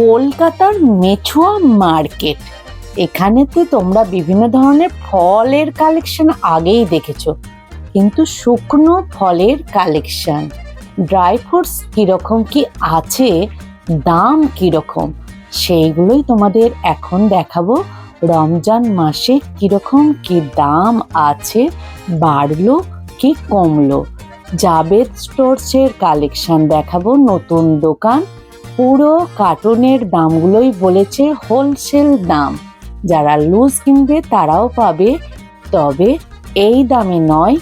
কলকাতার মেছুয়া মার্কেট। এখানেতে তোমরা বিভিন্ন ধরনের ফলের কালেকশন আগেই দেখেছো, কিন্তু শুকনো ফলের কালেকশন, ড্রাই ফ্রুটস কিরকম কি আছে, দাম কিরকম, সেইগুলোই তোমাদের এখন দেখাবো। রমজান মাসে কিরকম কি দাম আছে, বাড়লো কি কমলো। জাবেদ স্টোরসের কালেকশন দেখাবো, নতুন দোকান। পুরো কার্টুনের দামগুলোই বলেছে হোলসেল দাম, যারা লুজ কিনবে তারাও পাবে, তবে এই দামে নয়,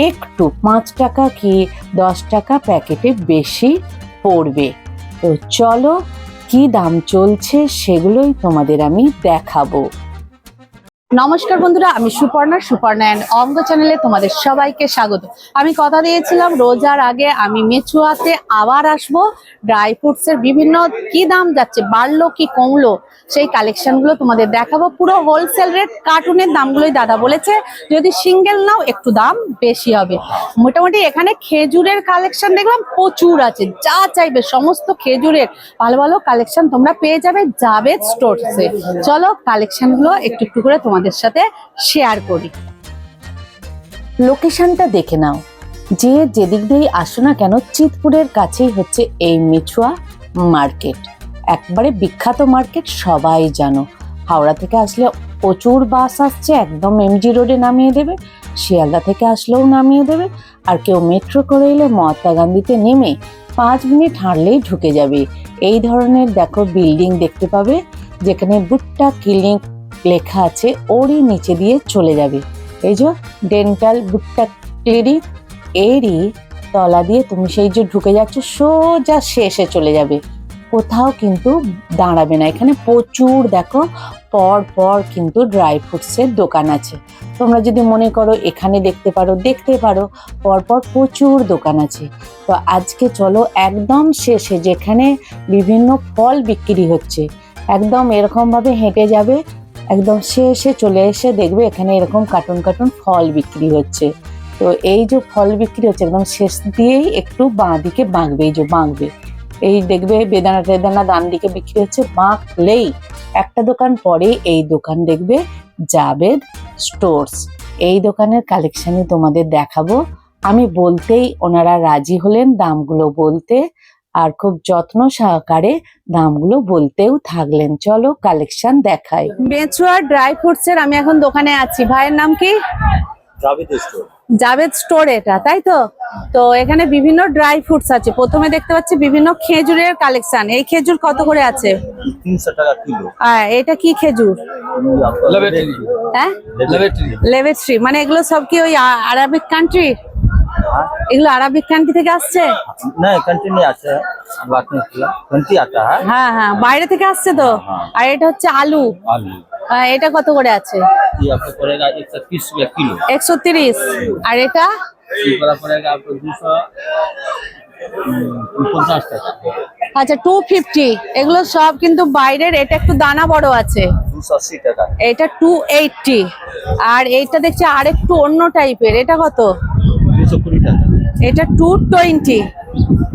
একটু 5 টাকা কি 10 টাকা প্যাকেটে বেশি পড়বে। তো চলো কি দাম চলছে সেগুলোই তোমাদের আমি দেখাবো। নমস্কার বন্ধুরা, আমি সুপর্ণা অ্যান্ড অঙ্গ চ্যানেলে তোমাদের সবাইকে স্বাগত। আমি কথা দিয়েছিলাম রোজার আগে আমি মেছুয়াতে আবার আসবো। ড্রাই ফ্রুটসের বিভিন্ন কি দাম যাচ্ছে, বাড়লো কি কমলো, সেই কালেকশনগুলো তোমাদের দেখাবো। পুরো হোলসেল রেট, কার্টুনের দামগুলোই দাদা বলেছে, যদি সিঙ্গেল নাও একটু দাম বেশি হবে। মোটামুটি এখানে খেজুরের কালেকশন দেখলাম প্রচুর আছে, যা চাইবে সমস্ত খেজুরের ভালো ভালো কালেকশন তোমরা পেয়ে যাবে জাবেদ স্টোরসে। চলো কালেকশনগুলো একটু একটু করে তোমাদের সাথে শেয়ার করি। লোকেশনটা দেখে নাও, যে যেদিক দিয়েই আসো না কেন, চিতপুরের কাছেই হচ্ছে এই মেছুয়া মার্কেট। একবারে বিখ্যাত মার্কেট, সবাই জানো। হাওড়া থেকে আসলে প্রচুর বাস আসছে, একদম এমজি রোডে নামিয়ে দেবে, শিয়ালদা থেকে আসলেও নামিয়ে দেবে, আর কেউ মেট্রো করে এলে মহাত্মা গান্ধীতে নেমে 5 মিনিট হাঁটলেই ঢুকে যাবে। এই ধরনের দেখো বিল্ডিং দেখতে পাবে, যেখানে বুট্টা ক্লিনিক লেখা আছে, ওরই নিচে দিয়ে চলে যাবে। এই যে ডেন্টাল বুট্টা ক্লিনিক, এরই তলা দিয়ে তুমি সেই যে ঢুকে যাচ্ছ, সোজা শেষে চলে যাবে, কোথাও কিন্তু দাঁড়াবে না। এখানে প্রচুর দেখো পর পর কিন্তু ড্রাই ফ্রুটসের দোকান আছে। তোমরা যদি মনে করো এখানে দেখতে পারো, পরপর প্রচুর দোকান আছে। তো আজকে চলো একদম শেষে, যেখানে বিভিন্ন ফল বিক্রি হচ্ছে, একদম এরকমভাবে হেঁটে যাবে, একদম শেষে চলে এসে দেখবে এখানে এরকম কার্টুন কার্টুন ফল বিক্রি হচ্ছে। তো এই যে ফল বিক্রি হচ্ছে, একদম শেষ দিয়েই একটু বাঁ দিকে বাঁকবে, এই যে বাঁকবে, এই দেখবে বেদানা টেদানা ডান দিকে বিক্রি হচ্ছে, বাঁকলেই একটা দোকান পরে এই দোকান দেখবে জাবেদ স্টোরস। এই দোকানের কালেকশনই তোমাদের দেখাবো। আমি বলতেই ওনারা রাজি হলেন দামগুলো বলতে, আর খুব যত্ন সহকারে দামগুলো বলতেও থাকলেন। চলো কালেকশন দেখাই। মেছুয়া ড্রাই ফ্রুটস এর আমি এখন দোকানে আছি। ভাইয়ের নাম কি? জাবেদ স্টোর এটা, তাই তো? তো এখানে বিভিন্ন ড্রাই ফ্রুটস আছে। প্রথমে দেখতে পাচ্ছি বিভিন্ন খেজুরের কালেকশন। এই খেজুর কত করে আছে? 300 টাকা কিলো। এটা কি খেজুর? হ্যাঁ, লেভেট্রি। মানে এগুলো সব কি ওই আরবিক কান্ট্রি? এগুলো আরবিক কান্ট্রি থেকে আসছে? না, কান্ট্রি নেই, আছে কান্ট্রি आता है। হ্যাঁ হ্যাঁ, বাইরে থেকে আসছে তো। আর এটা হচ্ছে আলু। এটা কত করে আছে? ये आपको पड़ेगा 130 रुपया किलो। 130। আর এটা पड़ेगा आपको 250 টাকা। আচ্ছা 250। এগুলো সব কিন্তু বাইরের। এটা একটু দানা বড় আছে, 280 টাকা। এটা 280। আর এইটা দেখছি আর একটু অন্য টাইপের, এটা কত? 220 টাকা। এটা 220।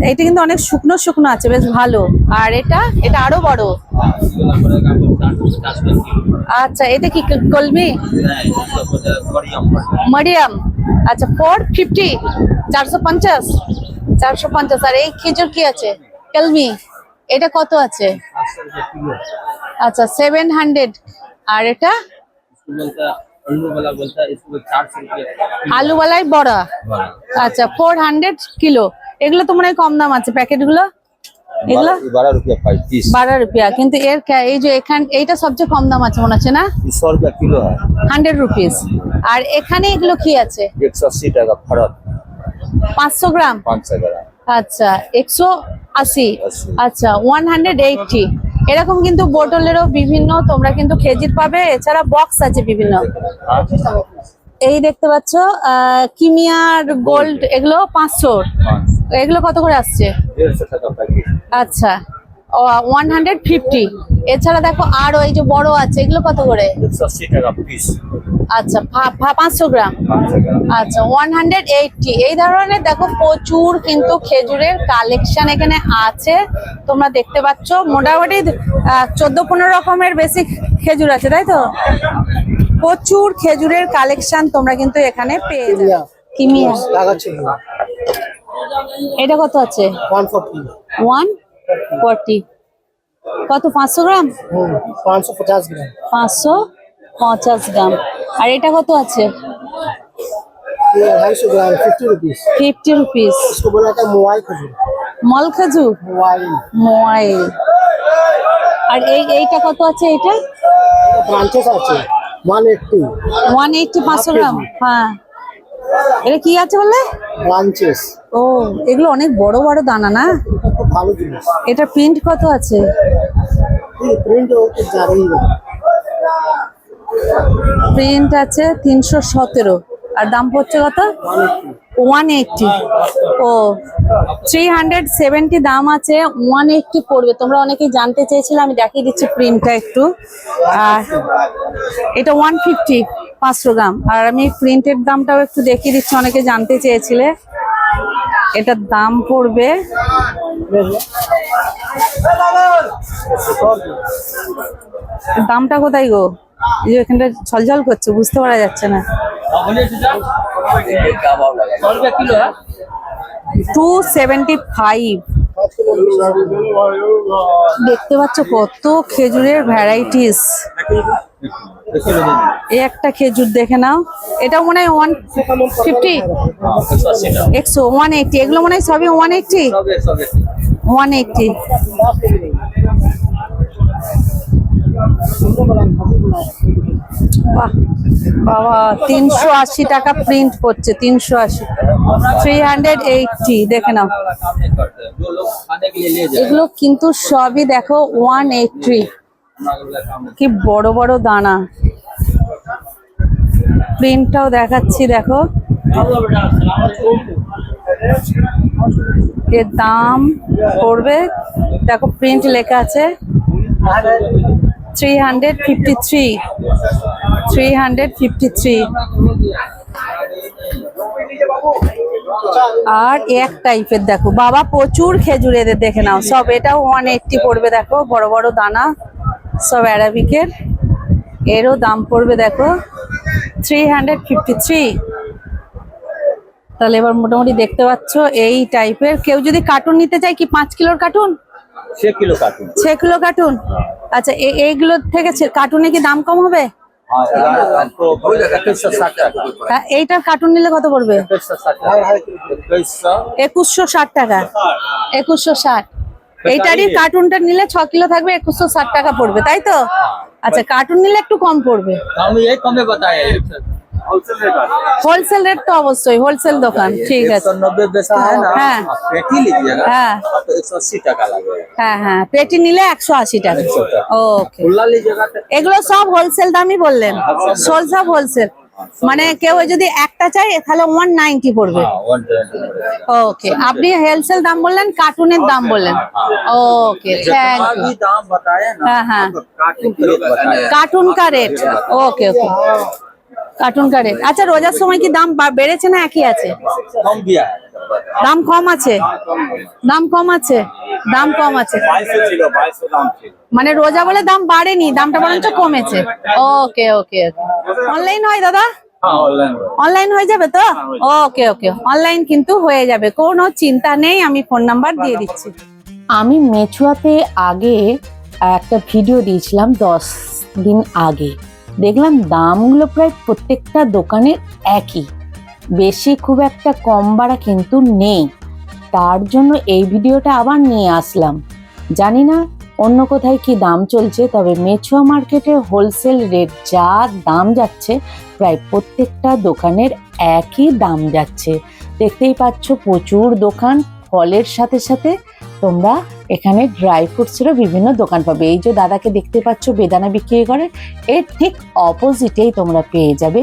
এটা কিন্তু অনেক শুকনো শুকনো আছে, বেশ ভালো। আর এটা আরো বড়। पड़ेगा आपको 450 किलो। আচ্ছা এটা কি কলমি? মিডিয়াম। আচ্ছা 450, 450। আর এই খেজুর কি আছে? কলমি। এটা কত আছে? আচ্ছা 700। আর এটা আলুওয়ালাই বড়। আচ্ছা 400 কিলো। এগুলো তো মনে হয় কম দাম আছে প্যাকেটগুলো। এগুলো 12 रुपया पिस। 12 रुपया। কিন্তু এর এই যে এইটা সবচেয়ে কম দাম আছে মনে হচ্ছে না? 100 रुपया किलो है। 100 रुपीस। আর এখানে এগুলো কি আছে? 180 টাকা ফরত। 500 গ্রাম। 500 গ্রাম। আচ্ছা 180। আচ্ছা 180। এরকম কিন্তু বোতলেরও বিভিন্ন তোমরা কিন্তু খেজুর পাবে, এছাড়া বক্স আছে বিভিন্ন। এই দেখতে পাচ্ছ কিমিয়ার গোল্ড, এগুলো 500। এগুলো কত করে আসছে? 150 টাকা প্যাকেট। আচ্ছা 150। এছাড়া দেখো আরো এই যে বড় আছে, এগুলো কত করে? 180 টাকা পিস। আচ্ছা 500 গ্রাম। 500 গ্রাম। আচ্ছা 180। এই ধরনের দেখো প্রচুর কিন্তু খেজুরের কালেকশন এখানে আছে, তোমরা দেখতে পাচ্ছ। মোটামুটি 14-15 রকমের বেশি খেজুর আছে, তাই তো? প্রচুর খেজুরের কালেকশন তোমরা কিন্তু এখানে পেয়ে যাবে। কিমিয়া এটা কত আছে? 140। কত? 500 গ্রাম? 550 ग्राम 550 গ্রাম। আর এটা কত আছে? ये 250 ग्राम 50 रुपीस। 50 রুপিস। इसको बोला जाता है मोवाई खजूर। মল খেজুর, मोवाई মোয়াইল। আর এইটা কত আছে? এটা ब्रांचेस আছে 180 180 500 গ্রাম। হ্যাঁ, এটা কি আছে বলে? ব্রাঞ্চেস। ও, এগুলো অনেক বড় বড় দানা না? খুব ভালো জিনিস। এটা প্রিন্ট কত আছে? এই প্রিন্ট ওকে জারি না। প্রিন্ট আছে 317। আর দাম পড়ছে কত? 180। ও, 370 দাম আছে, 180 পড়বে। তোমরা অনেকেই জানতে চেয়েছিলে, আমি দেখিয়ে দিচ্ছি প্রিন্টটা একটু। আর এটা 150 500 গ্রাম। আর আমি প্রিন্টের দামটাও একটু দেখিয়ে দিচ্ছি, অনেকে জানতে চেয়েছিলে। এটার দাম পড়বে দামটা কোথায় গো? এই যে এখানটা ঝলঝল করছে, বুঝতে পারা যাচ্ছে না। 275। দেখতে পাচ্ছ কত খেজুরের ভ্যারাইটিস। এই একটা খেজুর দেখে নাও, এটা মনে হয় 150 180 এগুলো মনে হয় সবই 180 180। বাহ বাবা, 380 টাকা প্রিন্ট করছে। 380, 380 দেখে নাও। এগুলো কিন্তু সবই দেখো 180। কি বড় বড় দানা। প্রিন্টটাও দেখাচ্ছি দেখো। এর দাম পড়বে, দেখো প্রিন্ট লেখা আছে 353। আর এক টাইপের দেখো বাবা, প্রচুর খেজুর এদের দেখে নাও। সব এটাও 180 পড়বে, দেখো বড় বড় দানা, সব অ্যারাবিকের। এরও দাম পড়বে দেখো 353। তাহলে এবার মোটামুটি দেখতে পাচ্ছ এই টাইপের। কেউ যদি কার্টুন নিতে চায়, কি 5 কিলোর cartoon? 6 kilo cartoon. 6 kilo cartoon. আচ্ছা, এইগুলো থেকে কার্টুনে কি দাম কম হবে? হ্যাঁ, এটা তো 2160 টাকা। এইটার কার্টুন নিলে কত পড়বে? 2160 টাকা। 2160 টাকা। 2160। এইটারই কার্টুনটা নিলে 6 কিলো থাকবে, 2160 টাকা পড়বে, তাই তো? আচ্ছা, কার্টুন নিলে একটু কম পড়বে। हम यही कम में बताए होलसेल रेट। হোলসেল রেট তো অবশ্যই, হোলসেল দোকান, ঠিক আছে। 190 बेचता है ना। हाँ। आप पेटी लीजिएगा हाँ। तो 180 টাকা लगेगा। হ্যাঁ হ্যাঁ, পেটি নিলে 180 টাকা। 100 টাকা। ওকে, खुला लीजिएगा तो এগুলো সব হোলসেল দামই বললেন? সব হোলসেল, মানে কেউ যদি একটা চাই তাহলে 190 পড়বে। हाँ 120। ওকে, আপনি হোলসেল দাম বললেন, কার্টুনের দাম বললেন। ওকে, থ্যাংক जितना ইউ। भी दाम बताए ना, हाँ, हाँ। आपको कार्टून का रेट बताए। কার্টুন কা রেট। ওকে ওকে, কার্টুন কা রেট। আচ্ছা, রোজার সময় কি দাম বেড়েছে না একই আছে? कम दिया है। দাম কম আছে? দাম কম আছে, দাম কম আছে। 2200 ছিল, 2200 দাম ছিল। মানে রোজা বলে দাম বাড়েনি, দামটা বরঞ্চ কমেছে। ওকে ওকে ওকে। অনলাইন হয় দাদা? हाँ ऑनलाइन। অনলাইন হয়ে যাবে তো? ওকে ওকে, অনলাইন কিন্তু হয়ে যাবে, কোনো চিন্তা নেই। আমি ফোন নাম্বার দিয়ে দিচ্ছি। আমি মেচুয়াতে আগে একটা ভিডিও দিয়েছিলাম 10 দিন আগে। দেখলাম দামগুলো প্রায় প্রত্যেকটা দোকানের একই, বেশি খুব একটা কম বাড়া কিন্তু নেই। তার জন্য এই ভিডিওটা আবার নিয়ে আসলাম। জানি না অন্য কোথায় কি দাম চলছে, তবে মেচুয়া মার্কেটের হোলসেল রেট যা দাম যাচ্ছে, প্রায় প্রত্যেকটা দোকানের একই দাম যাচ্ছে। দেখতেই পাচ্ছ প্রচুর দোকান, ফলের সাথে সাথে তোমরা এখানে ড্রাই ফ্রুটসেরও বিভিন্ন দোকান পাবে। এই যে দাদাকে দেখতে পাচ্ছ বেদানা বিক্রি করে, এর ঠিক অপোজিটেই তোমরা পেয়ে যাবে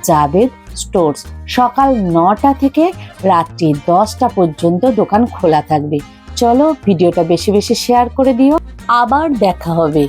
জাবেদ স্টোর্স। সকাল 9টা থেকে রাত্রি 10টা পর্যন্ত দোকান খোলা থাকবে। চলো ভিডিওটা বেশি বেশি শেয়ার করে দিও। আবার দেখা হবে।